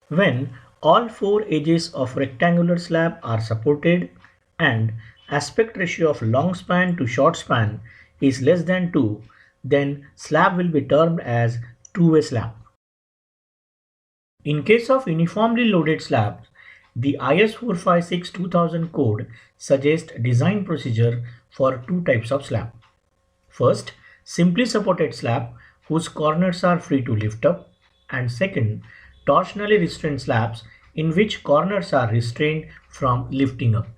When all four edges of rectangular slab are supported and aspect ratio of long span to short span is less than 2, then slab will be termed as two-way slab. In case of uniformly loaded slabs, the IS 456-2000 code suggests design procedure for two types of slab. First, simply supported slab whose corners are free to lift up, and second, torsionally restrained slabs in which corners are restrained from lifting up.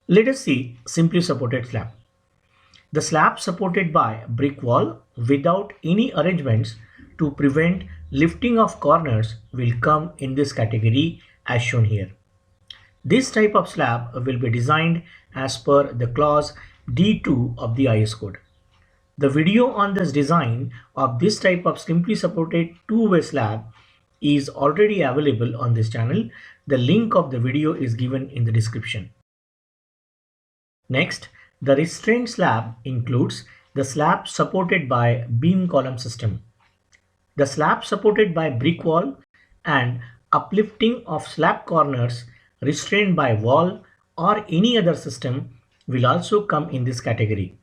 Let us see simply supported slab. The slab supported by brick wall without any arrangements to prevent lifting of corners will come in this category as shown here. This type of slab will be designed as per the clause D2 of the IS code. The video on this design of this type of simply supported two-way slab is already available on this channel. The link of the video is given in the description. Next, the restrained slab includes the slab supported by beam column system. The slab supported by brick wall and uplifting of slab corners restrained by wall or any other system will also come in this category.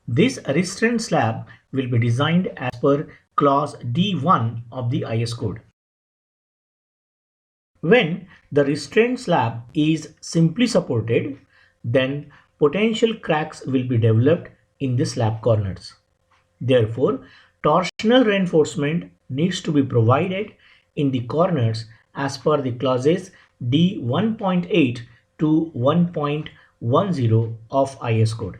This restrained slab will be designed as per clause D1 of the IS code. When the restrained slab is simply supported, then potential cracks will be developed in the slab corners. Therefore, torsional reinforcement needs to be provided in the corners as per the clauses D1.8 to 1.10 of IS code.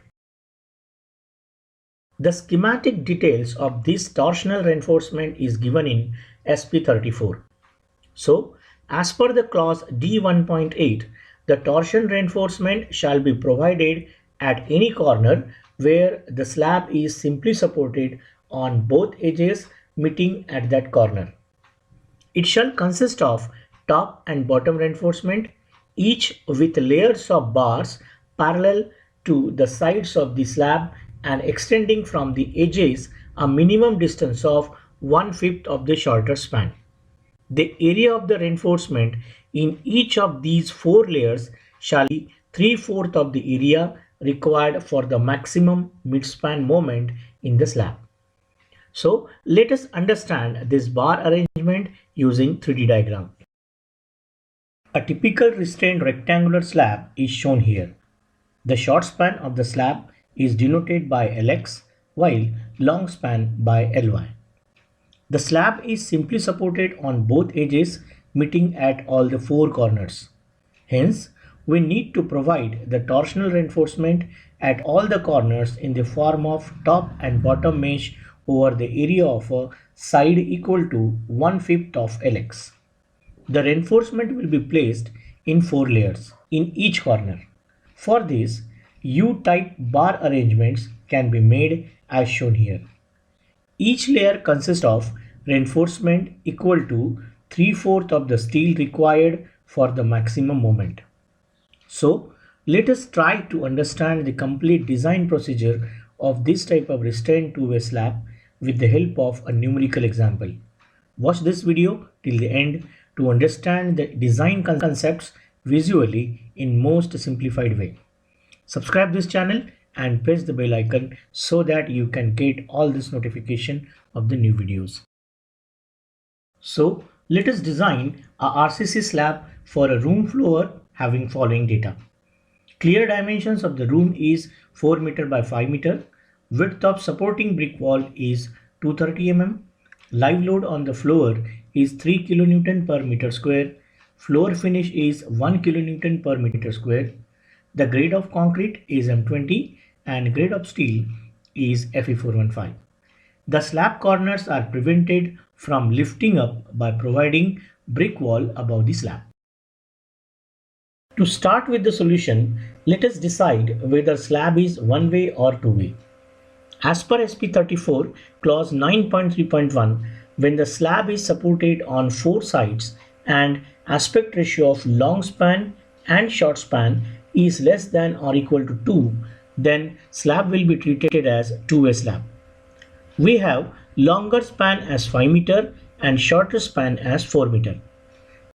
The schematic details of this torsional reinforcement is given in SP34. So, as per the clause D1.8, the torsion reinforcement shall be provided at any corner where the slab is simply supported on both edges meeting at that corner. It shall consist of top and bottom reinforcement, each with layers of bars parallel to the sides of the slab and extending from the edges a minimum distance of 1/5 of the shorter span. The area of the reinforcement in each of these four layers shall be 3/4 of the area required for the maximum midspan moment in the slab. So let us understand this bar arrangement using 3D diagram. A typical restrained rectangular slab is shown here. The short span of the slab is denoted by Lx while long span by Ly. The slab is simply supported on both edges meeting at all the four corners. Hence, we need to provide the torsional reinforcement at all the corners in the form of top and bottom mesh over the area of a side equal to 1/5 of Lx. The reinforcement will be placed in 4 layers in each corner. For this, U-type bar arrangements can be made as shown here. Each layer consists of reinforcement equal to 3/4 of the steel required for the maximum moment. So, let us try to understand the complete design procedure of this type of restrained two-way slab with the help of a numerical example. Watch this video till the end to understand the design concepts visually in most simplified way. Subscribe this channel and press the bell icon so that you can get all this notification of the new videos. So let us design a RCC slab for a room floor having following data. Clear dimensions of the room is 4 meter by 5 meter. Width of supporting brick wall is 230 mm. Live load on the floor is 3 kN per meter square. Floor finish is 1 kN per meter square. The grade of concrete is M20 and grade of steel is Fe415. The slab corners are prevented from lifting up by providing brick wall above the slab. To start with the solution, let us decide whether slab is one-way or two-way. As per SP34 clause 9.3.1, when the slab is supported on 4 sides and aspect ratio of long span and short span is less than or equal to 2, then slab will be treated as two-way slab. We have longer span as 5 meter and shorter span as 4 meter.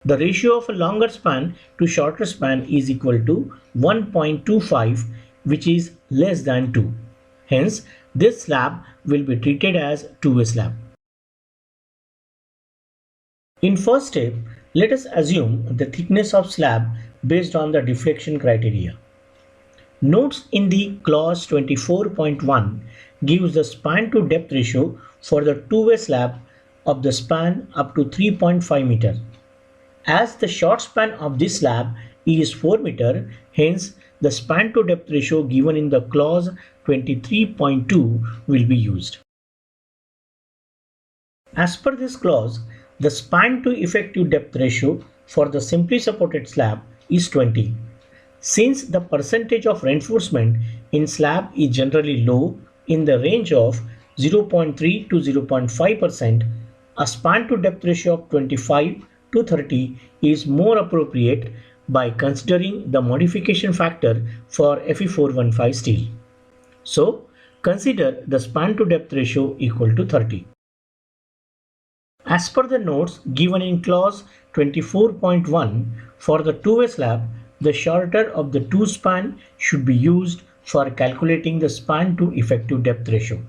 The ratio of a longer span to shorter span is equal to 1.25, which is less than 2. Hence, this slab will be treated as two-way slab. In first step, let us assume the thickness of slab based on the deflection criteria. Notes in the clause 24.1 gives the span to depth ratio for the two-way slab of the span up to 3.5 meter. As the short span of this slab is 4 meter, hence the span to depth ratio given in the clause 23.2 will be used. As per this clause, the span to effective depth ratio for the simply supported slab is 20. Since the percentage of reinforcement in slab is generally low in the range of 0.3 to 0.5%, a span to depth ratio of 25 to 30 is more appropriate by considering the modification factor for Fe415 steel. So, consider the span to depth ratio equal to 30. As per the notes given in clause 24.1, for the two-way slab, the shorter of the two span should be used for calculating the span to effective depth ratio.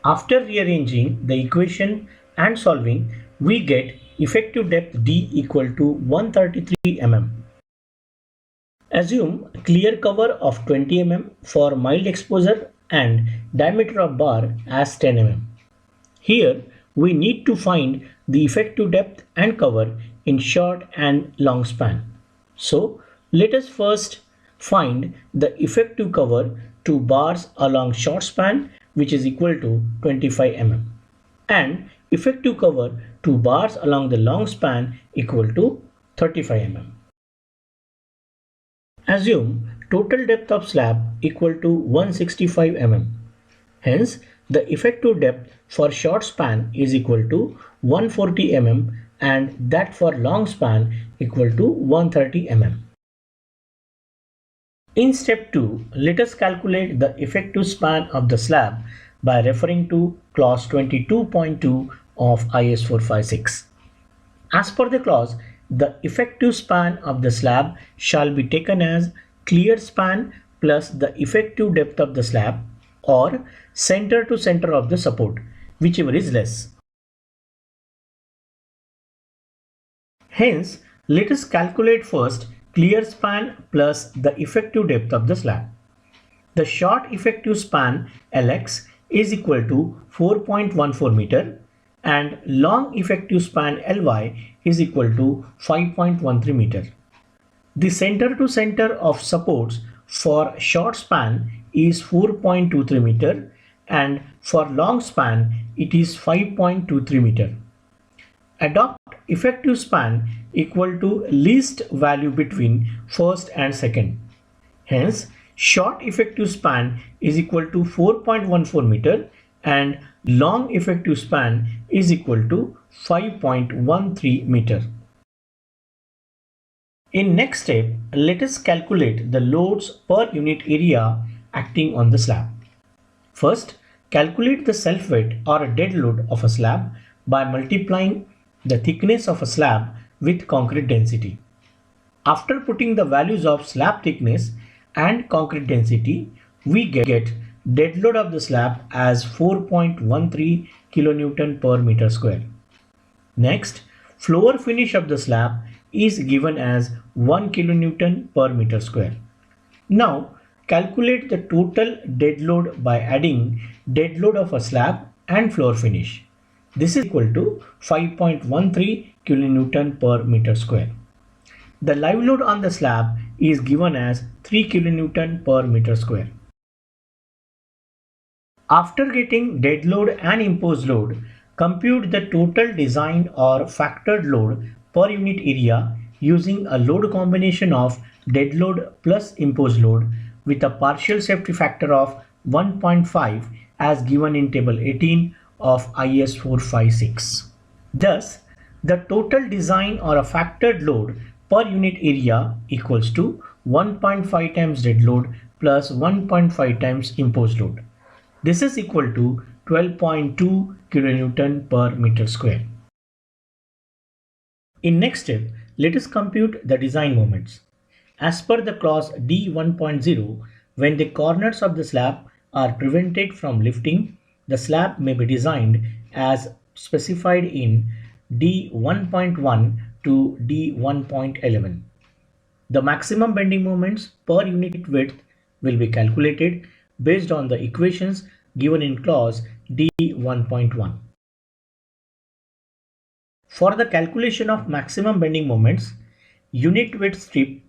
After rearranging the equation and solving, we get effective depth D equal to 133 mm. Assume clear cover of 20 mm for mild exposure and diameter of bar as 10 mm. Here we need to find the effective depth and cover in short and long span. So let us first find the effective cover to bars along short span, which is equal to 25 mm, and effective cover to bars along the long span equal to 35 mm. Assume total depth of slab equal to 165 mm. Hence, the effective depth for short span is equal to 140 mm and that for long span equal to 130 mm. In step 2, let us calculate the effective span of the slab by referring to clause 22.2 of IS 456. As per the clause, the effective span of the slab shall be taken as clear span plus the effective depth of the slab or center to center of the support, whichever is less. Hence, let us calculate first clear span plus the effective depth of the slab. The short effective span Lx is equal to 4.14 meter and long effective span Ly is equal to 5.13 meter. The center to center of supports for short span is 4.23 meter and for long span it is 5.23 meter. Adopt effective span equal to least value between first and second. Hence, short effective span is equal to 4.14 meter and long effective span is equal to 5.13 meter. In next step, let us calculate the loads per unit area acting on the slab. First, calculate the self weight or dead load of a slab by multiplying the thickness of a slab with concrete density. After putting the values of slab thickness and concrete density, we get dead load of the slab as 4.13 kilonewton per meter square. Next, floor finish of the slab is given as 1 kilonewton per meter square. Now, calculate the total dead load by adding dead load of a slab and floor finish. This is equal to 5.13 kilonewton per meter square. The live load on the slab is given as 3 kilonewton per meter square. After getting dead load and imposed load, compute the total design or factored load per unit area using a load combination of dead load plus imposed load with a partial safety factor of 1.5 as given in table 18 of IS 456. Thus, the total design or a factored load per unit area equals to 1.5 times dead load plus 1.5 times imposed load. This is equal to 12.2 kilonewton per meter square. In next step, let us compute the design moments. As per the clause D1.0, when the corners of the slab are prevented from lifting, the slab may be designed as specified in D1.1 to D1.11. The maximum bending moments per unit width will be calculated based on the equations given in clause D1.1. For the calculation of maximum bending moments, unit width strip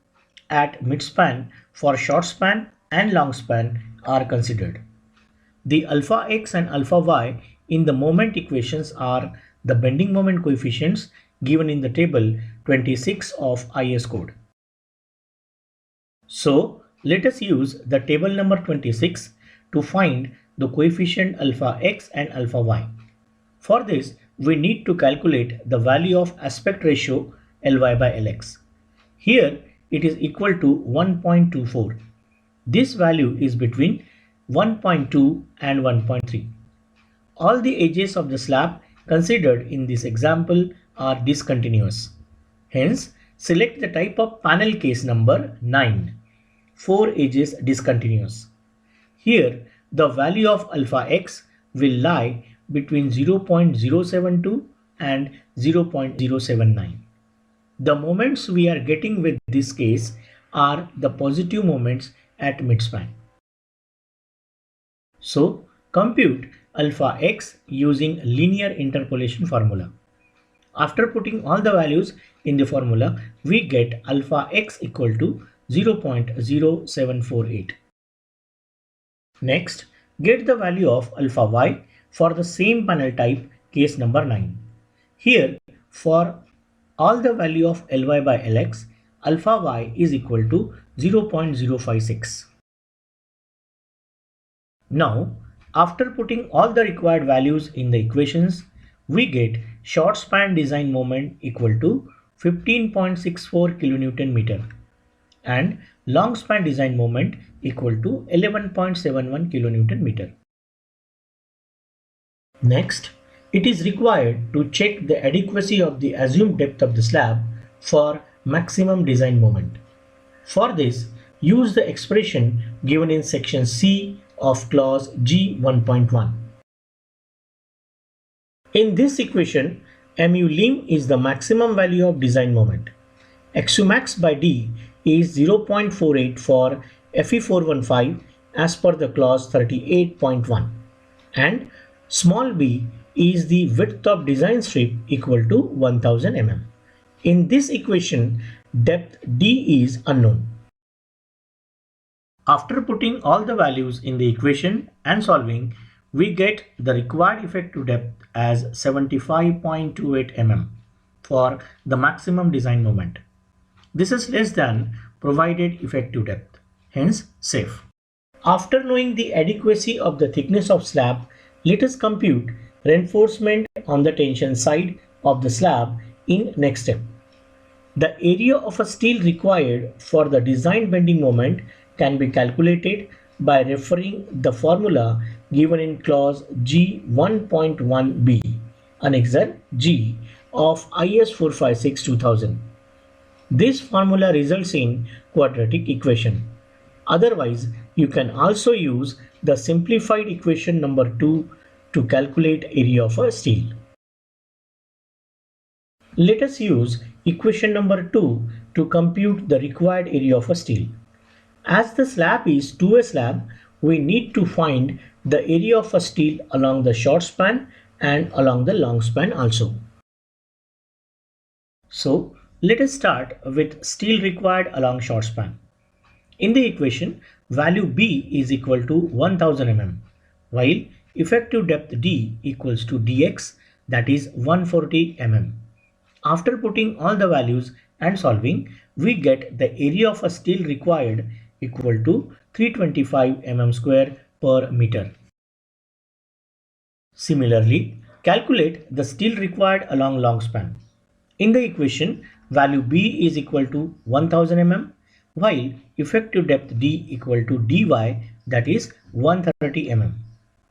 at midspan for short span and long span are considered. The alpha x and alpha y in the moment equations are the bending moment coefficients given in the table 26 of IS code. So let us use the table number 26 to find the coefficient alpha x and alpha y. For this, we need to calculate the value of aspect ratio Ly by Lx. Here it is equal to 1.24. This value is between 1.2 and 1.3. All the edges of the slab considered in this example are discontinuous. Hence, select the type of panel case number 9. 4 edges discontinuous. Here, the value of alpha x will lie between 0.072 and 0.079. The moments we are getting with this case are the positive moments at midspan. So, compute alpha x using linear interpolation formula. After putting all the values in the formula, we get alpha x equal to 0.0748. Next, get the value of alpha y for the same panel type case number 9. Here, for all the value of Ly by Lx, alpha y is equal to 0.056. Now, after putting all the required values in the equations, we get short span design moment equal to 15.64 kilonewton meter and long span design moment equal to 11.71 kilonewton meter. Next, it is required to check the adequacy of the assumed depth of the slab for maximum design moment. For this, use the expression given in section C of clause G1.1. In this equation, mu lim is the maximum value of design moment. Xumax by D is 0.48 for Fe415 as per the clause 38.1 and small b is the width of design strip equal to 1000 mm. In this equation, depth D is unknown. After putting all the values in the equation and solving, we get the required effective depth as 75.28 mm for the maximum design moment. This is less than provided effective depth, hence safe. After knowing the adequacy of the thickness of slab, let us compute reinforcement on the tension side of the slab in next step. The area of a steel required for the design bending moment can be calculated by referring the formula given in clause G1.1b, annexure G of IS 456-2000. This formula results in quadratic equation. Otherwise, you can also use the simplified equation number 2 to calculate area of a steel. Let us use equation number 2 to compute the required area of a steel. As the slab is two-way slab, we need to find the area of a steel along the short span and along the long span also. So, let us start with steel required along short span. In the equation, value B is equal to 1000 mm, while effective depth D equals to dx, that is 140 mm. After putting all the values and solving, we get the area of a steel required equal to 325 mm square per meter. Similarly, calculate the steel required along long span. In the equation, value B is equal to 1000 mm, while effective depth D equal to dy, that is 130 mm.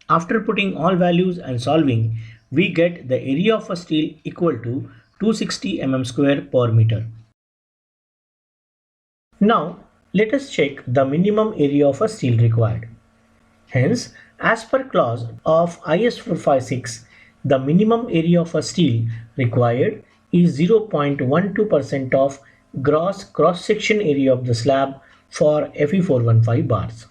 After putting all values and solving, we get the area of a steel equal to 260 mm square per meter. Now, let us check the minimum area of a steel required. Hence, as per clause of IS 456, the minimum area of a steel required is 0.12% of gross cross-section area of the slab for Fe415 bars.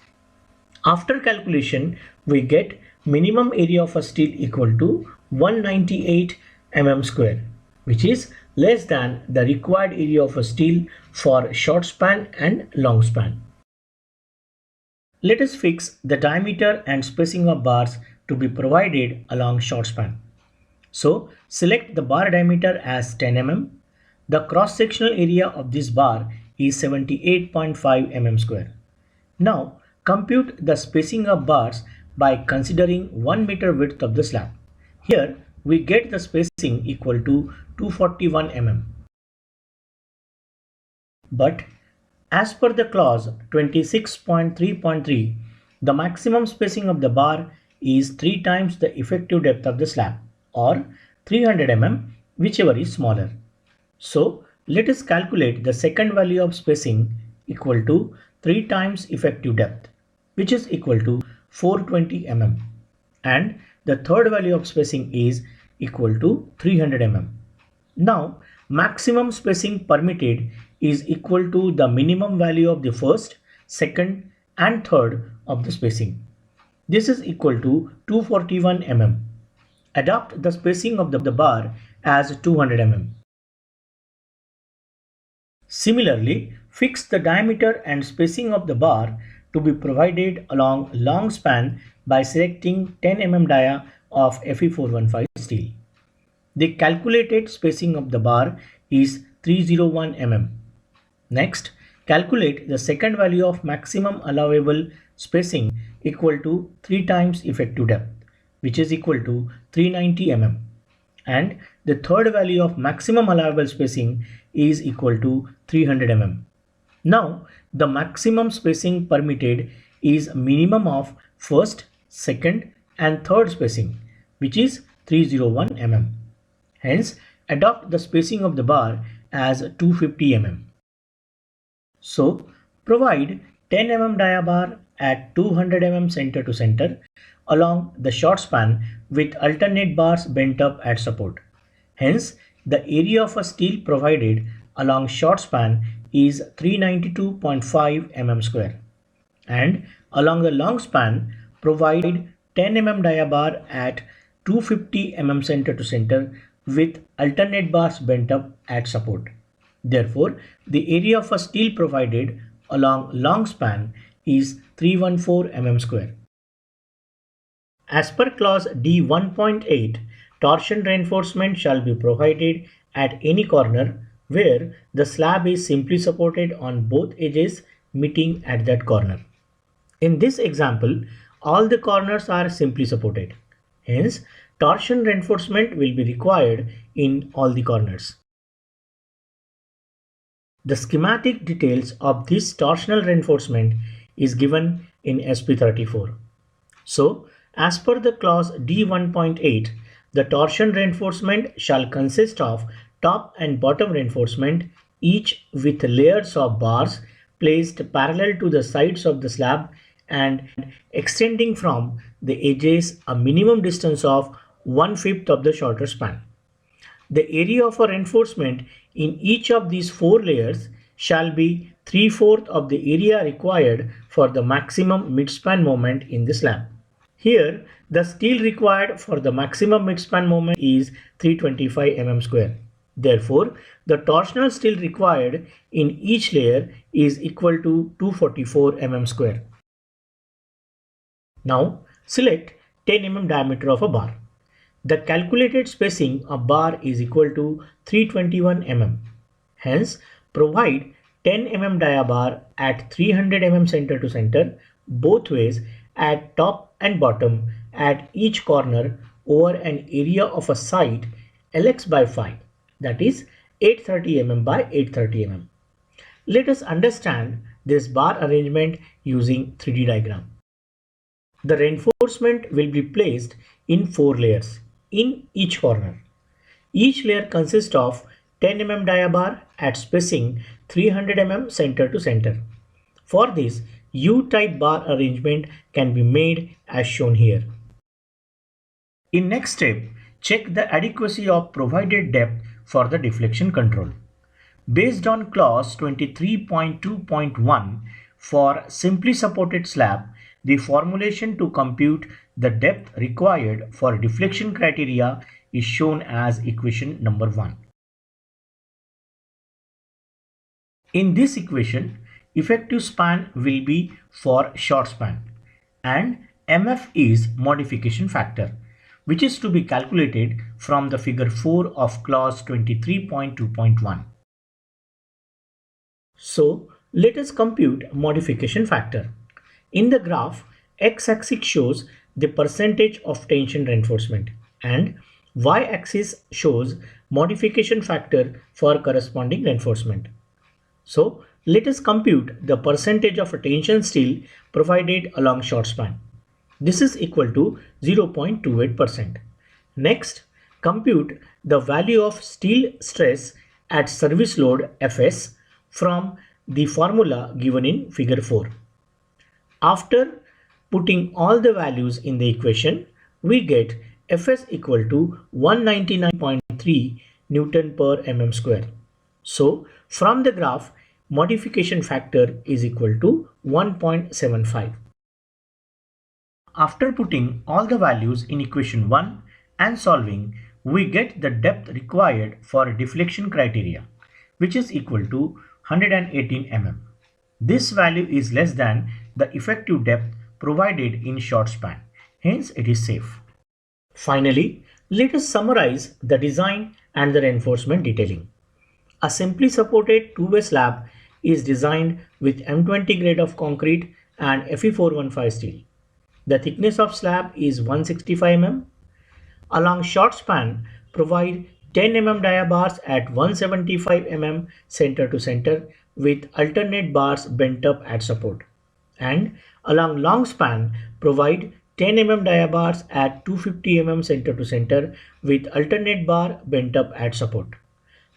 After calculation, we get minimum area of a steel equal to 198 mm square, which is less than the required area of a steel for short span and long span. Let us fix the diameter and spacing of bars to be provided along short span. So select the bar diameter as 10 mm. The cross-sectional area of this bar is 78.5 mm square. Now compute the spacing of bars by considering 1 meter width of the slab. Here we get the spacing equal to 241 mm. But as per the clause 26.3.3, the maximum spacing of the bar is 3 times the effective depth of the slab, or 300 mm, whichever is smaller. So let us calculate the second value of spacing equal to 3 times effective depth, which is equal to 420 mm, and the third value of spacing is equal to 300 mm. Now maximum spacing permitted is equal to the minimum value of the first, second and third of the spacing. This is equal to 241 mm. Adopt the spacing of the bar as 200 mm. Similarly, fix the diameter and spacing of the bar to be provided along long span by selecting 10 mm dia of Fe415 steel. The calculated spacing of the bar is 301 mm. Next, calculate the second value of maximum allowable spacing equal to 3 times effective depth, which is equal to 390 mm. And the third value of maximum allowable spacing is equal to 300 mm. Now, the maximum spacing permitted is minimum of first, second and third spacing, which is 301 mm. Hence, adopt the spacing of the bar as 250 mm. So, provide 10 mm dia bar at 200 mm center to center along the short span with alternate bars bent up at support. Hence, the area of a steel provided along short span is 392.5 mm square. And along the long span, provide 10 mm dia bar at 250 mm center to center with alternate bars bent up at support. Therefore, the area of a steel provided along long span is 314 mm square. As per clause D1.8, torsion reinforcement shall be provided at any corner where the slab is simply supported on both edges meeting at that corner. In this example, all the corners are simply supported. Hence, torsion reinforcement will be required in all the corners. The schematic details of this torsional reinforcement is given in SP34. So, as per the clause D1.8, the torsion reinforcement shall consist of top and bottom reinforcement, each with layers of bars placed parallel to the sides of the slab and extending from the edges a minimum distance of 1/5 of the shorter span. The area of a reinforcement in each of these 4 layers shall be 3/4 of the area required for the maximum midspan moment in the slab. Here, the steel required for the maximum midspan moment is 325 mm square. Therefore, the torsional steel required in each layer is equal to 244 mm square. Now, select 10 mm diameter of a bar. The calculated spacing of bar is equal to 321 mm. Hence, provide 10 mm dia bar at 300 mm center to center both ways at top and bottom at each corner over an area of a side Lx by 5, that is 830 mm by 830 mm. Let us understand this bar arrangement using 3D diagram. The reinforcement will be placed in 4 layers in each corner. Each layer consists of 10 mm dia bar at spacing 300 mm center to center. For this, U-type bar arrangement can be made as shown here. In next step, check the adequacy of provided depth for the deflection control. Based on clause 23.2.1 for simply supported slab, the formulation to compute the depth required for deflection criteria is shown as equation number 1. In this equation, effective span will be for short span and MF is modification factor, which is to be calculated from the figure 4 of clause 23.2.1. So let us compute modification factor. In the graph, x-axis shows the percentage of tension reinforcement and y-axis shows modification factor for corresponding reinforcement. So let us compute the percentage of tension steel provided along short span. This is equal to 0.28%. Next, compute the value of steel stress at service load Fs from the formula given in figure 4. After putting all the values in the equation, we get Fs equal to 199.3 Newton per mm square. So from the graph, modification factor is equal to 1.75. After putting all the values in equation 1 and solving, we get the depth required for deflection criteria, which is equal to 118 mm. This value is less than the effective depth provided in short span, hence it is safe. Finally, let us summarize the design and the reinforcement detailing. A simply supported two-way slab is designed with M20 grade of concrete and Fe415 steel. The thickness of slab is 165 mm. Along short span, provide 10 mm dia bars at 175 mm center to center with alternate bars bent up at support. And along long span, provide 10 mm dia bars at 250 mm center to center with alternate bar bent up at support.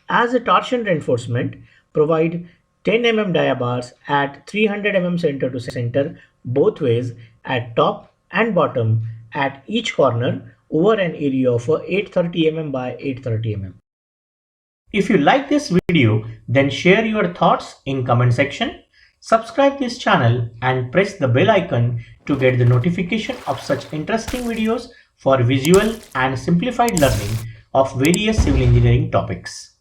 As a torsion reinforcement, provide 10 mm dia bars at 300 mm center to center both ways at top and bottom at each corner over an area of 830 mm by 830 mm. If you like this video, then share your thoughts in comment section. Subscribe this channel and press the bell icon to get the notification of such interesting videos for visual and simplified learning of various civil engineering topics.